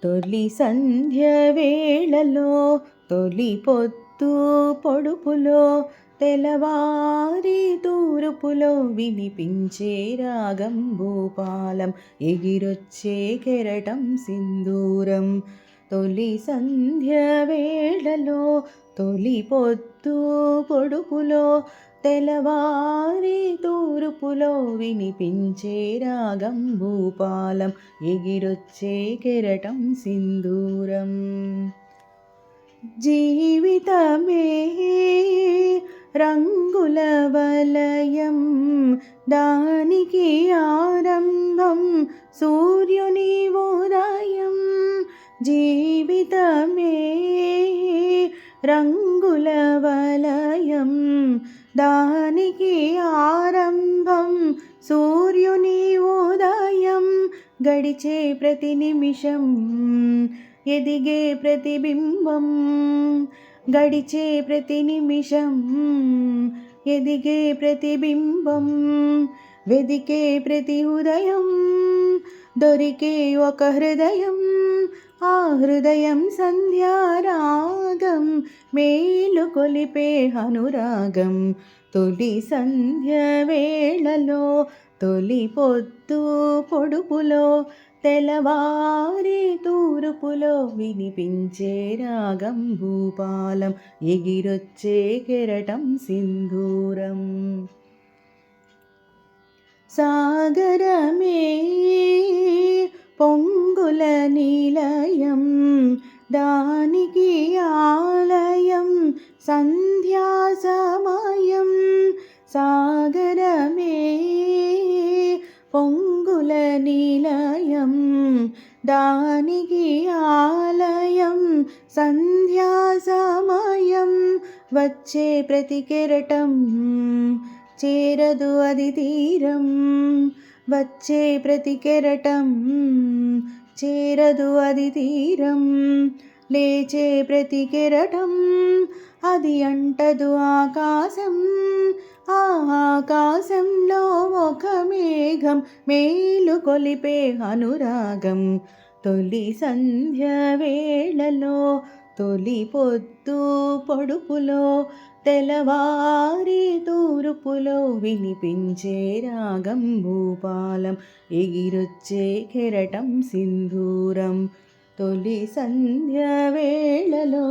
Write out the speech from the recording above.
తొలి సంధ్య వేళలో తొలి పొత్తు పొడుపులో తెలవారి తూరుపులో వినిపించే రాగం భూపాలం ఎగిరొచ్చే కెరటం సింధూరం. తొలి సంధ్య వేళలో తొలి పొత్తు పొడుపులో తెలవారి తూరుపులో వినిపించే రాగం భూపాలం ఎగిరొచ్చే కెరటం సింధూరం. జీవితమే రంగుల వలయం, దానికి ఆరంభం సూర్యుని ఉదయం. జీవితమే రంగుల వలయం, దానికి ఆరంభం సూర్యుని ఉదయం. గడిచే ప్రతి నిమిషం ఎదిగే ప్రతిబింబం, గడిచే ప్రతి నిమిషం ఎదిగే ప్రతిబింబం. వెదికే ప్రతి ఉదయం దొరికే ఒక హృదయం, ఆ హృదయం సంధ్యారాగం మేలు కొలిపే అనురాగం. తొలి సంధ్య వేళలో తొలి పొత్తు పొడుపులో తెలవారి తూరుపులో వినిపించే రాగం భూపాలం ఎగిరొచ్చే కెరటం సింధూరం. సాగరమే పొంగుల నిలయం, దానికి ఆలయం సంధ్యా సమయం. సాగరమే పొంగుల నిలయం, దానికి ఆలయం సంధ్యా సమయం. వచ్చే ప్రతి కెరటం చేరదు అది తీరం, వచ్చే ప్రతి కెరటం చేరదు అది తీరం. లేచే ప్రతి కెరటం అది అంటదు ఆకాశం, ఆ ఆకాశంలో ఒక మేఘం మేలు కొలిపే అనురాగం. తొలి సంధ్య వేళలో తొలి పొత్తు పొడుపులో తెలవారి తూరుపులో వినిపించే రాగం భూపాలం ఎగిరొచ్చే కెరటం సింధూరం. తొలి సంధ్య వేళలో